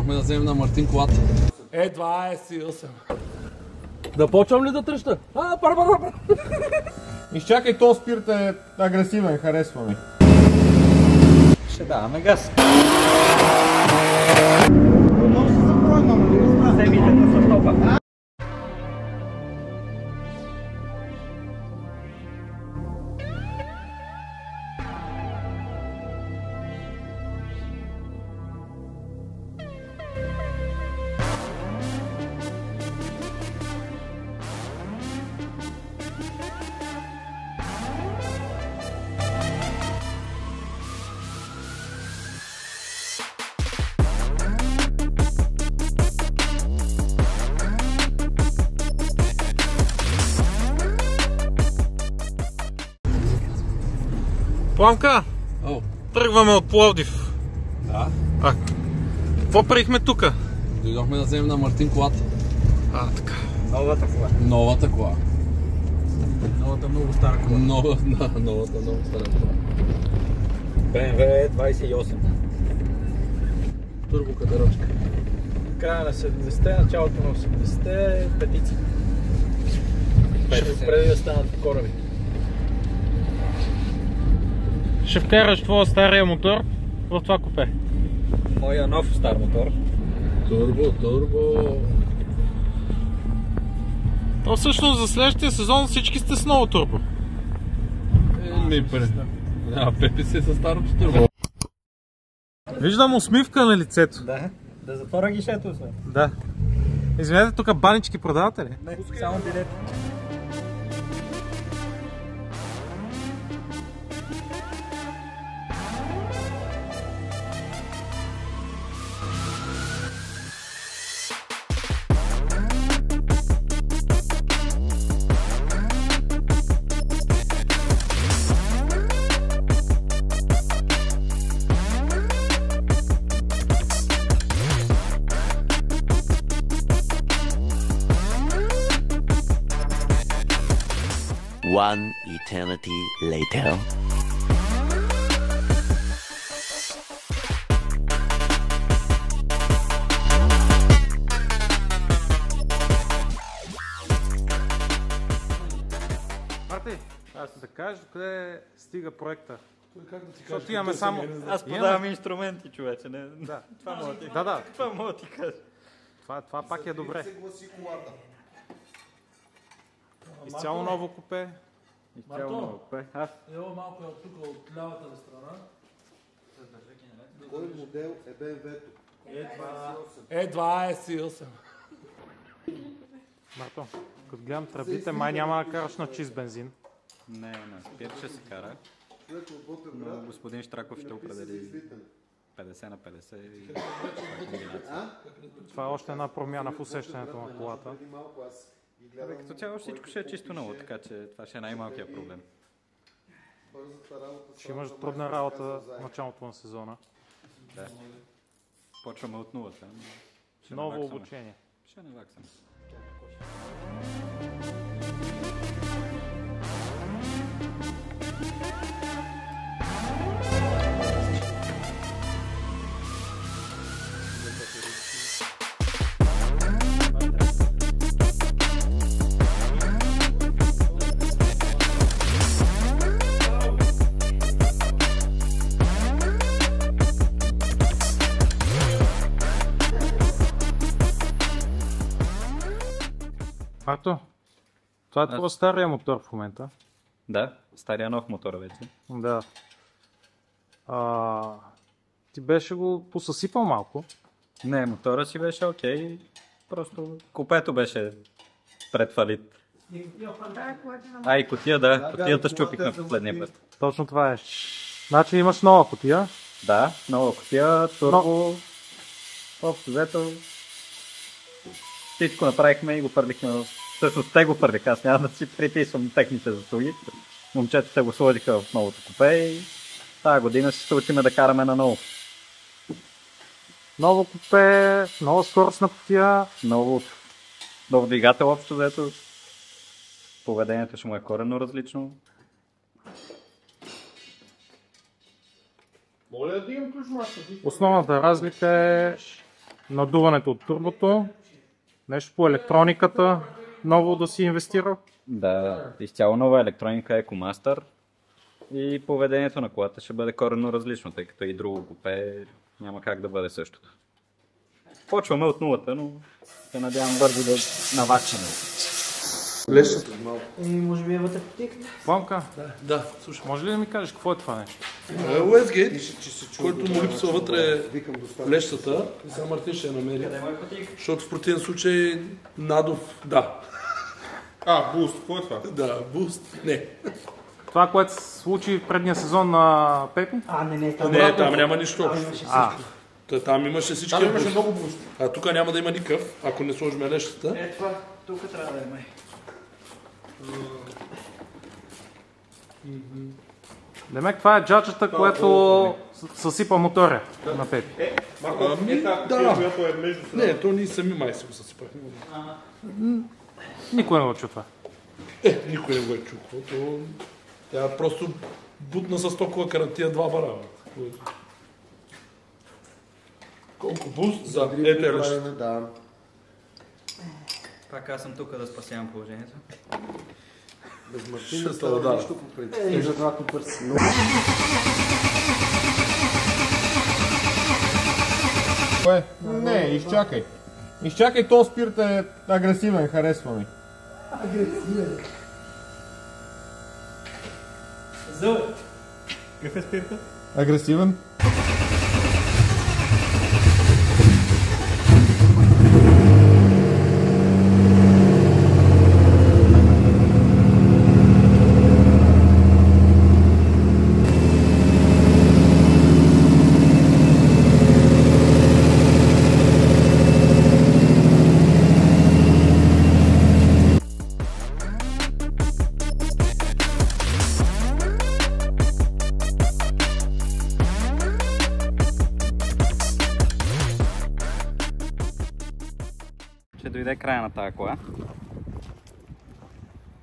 Дойдохме да вземем на Мартин колата. 28. Да почвам ли да тръща? Пара. Изчакай, то спирт е агресивен, харесва ми. Ще даваме газ. Много се запройна, нали? Семите са стопа. Пламка, тръгваме от Пловдив. Да. Какво правихме тука? Дойдохме да вземем на Мартин колата. Така. Новата кола. Новата кола. Новата много стара кола. Новата много стара кола. BMW 28. Турбокатерочка. Края на 70-те, началото на 80-те, петици. Преди да станат кораби. Ще вкараш твоя стария мотор в това купе. Моя нов стар мотор. Турбо. То всъщност за следващия сезон всички сте с ново турбо. Пепи се със старото турбо. Виждам усмивка на лицето. Да затворя гишето освен. Да. Извинете, тук банички продавате ли? Не, само билети. One eternity later. Марти, да кажеш докъде стига проекта. Защото имаме само... Аз подавам инструменти, човече. Не... Да. Това мога да ти... Да. Това мога да ти кажа. Това пак е добре. Изцяло ново купе. Изцяло ново купе. Ево малко е тук от лявата ли страна. Кой модел е BMW-то? Е28. Марто, като гледам тръбите, май няма да караш на чист бензин. Не, на спирт ще се кара. Но господин Штраков ще определи 50 на 50 и комбинация. Това е още една промяна в усещането на колата. Като цяло всичко ще е чисто ново, така че това ще е най-малкият проблем. Ще имаш трудна работа в началото на сезона. Да. Почваме от нулата. Ново обучение. Ще наваксаме. Марто, това е твой стария мотор в момента. Да, стария нов мотор вече. Да. Ти беше го посъсипал малко. Не, мотора си беше окей. Просто купето беше пред фалит. И кутия, да. Кутията щупихме в последния път. Точно това е. Значи имаш нова кутия. Да, нова кутия, турбо. Общо взето. Всичко направихме и го фърлихме в... Всъщност те го фърлиха, аз няма да си приписвам техните заслуги. Момчетата го сложиха в новото купе и тази година ще се учиме да караме на ново. Ново купе, нова скоростна кутия. Нов двигател общо взето. Поведението ще му е коренно различно. Моля да имам ключ, Основната разлика е надуването от турбото, нещо по електрониката, ново да си инвестирал? Да, изцяло нова електроника EcoMaster и поведението на колата ще бъде коренно различно, тъй като и друго купе няма как да бъде същото. Почваме от нулата, но се надявам бързо да наваксаме. Лесното малко. Може би е вътре потиката. Пламка, Да, слушай. може ли да ми кажеш какво е това нещо? Westgate, който му липсва вътре лещата, и сега Мартин ще я намери. Защото в противен случай надов, да. Буст, какво е това? Да, буст, не. Това, което се случи в предния сезон на Пепи? Не, там. Не, там няма нищо общо. Там имаше всички. Там имаше много буст. А тук няма да има никакъв, ако не сложим лещата. Е, това тук трябва да е май. Демек, това е джаджата, което съсипа мотора на Пепи. Която е между... Не, то ние сами май си го съсипахме. Никой не го чу това. Никой не го е чул. Тя просто бутна с толкова карантия 2 бара. Колко буст? Да, ето е лещата. Да. Пак аз съм тук да спасявам положението. Без Мартин Ще става да. нищо по принцип. Затова тут бърз. Кое? Не, изчакай. Изчакай, то спирт е агресивен, харесва ми. Агресивен. Какъв е спирта? Агресивен? Дойде края на тази кола.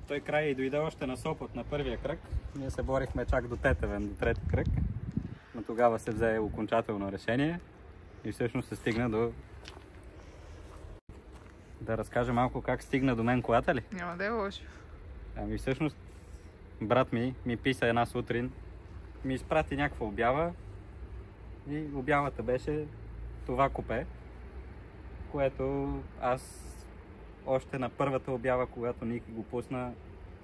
Той край и дойде още на Сопот на първия кръг. Ние се борихме чак до Тетевен, до трети кръг. Но тогава се взе окончателно решение и всъщност се стигна до... Да разкажа малко как стигна до мен колата ли? Няма да е лошо. Ами всъщност брат ми писа една сутрин, ми изпрати някаква обява и обявата беше това купе, което аз още на първата обява, когато Ники го пусна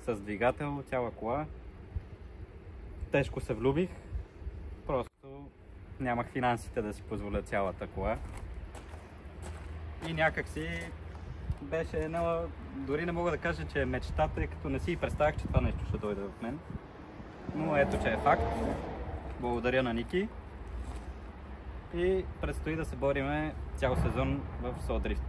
с двигател, цяла кола, тежко се влюбих, просто нямах финансите да си позволя цялата кола и някак си беше една, дори не мога да кажа, че е мечта, тъй като не си и представях, че това нещо ще дойде в мен, но ето, че е факт. Благодаря на Ники и предстои да се бориме цял сезон в Содрифт.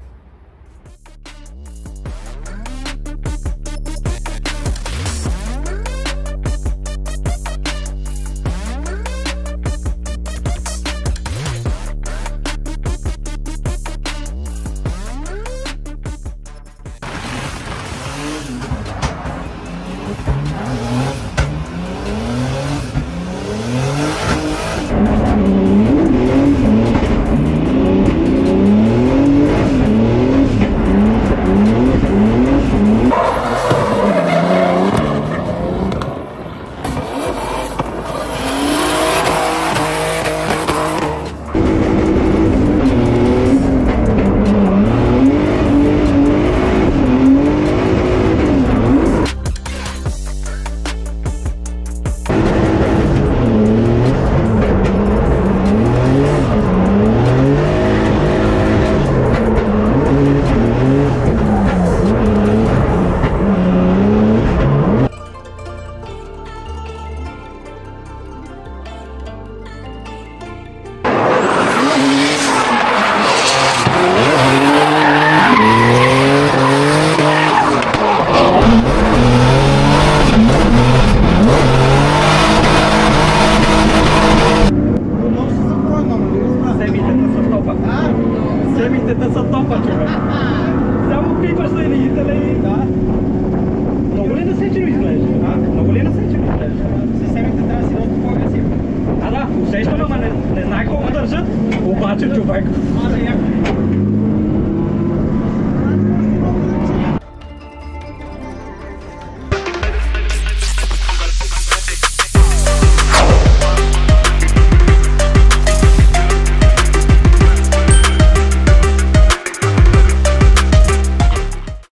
Семитата са топа, човек. Само пипаш за енигителя и... Много ли насечено изглежда? Много ли насечено изглежда? Семите трябва да си доста по-агресивни. Да, усещам, ама не знае колко държат. Обаче, човек.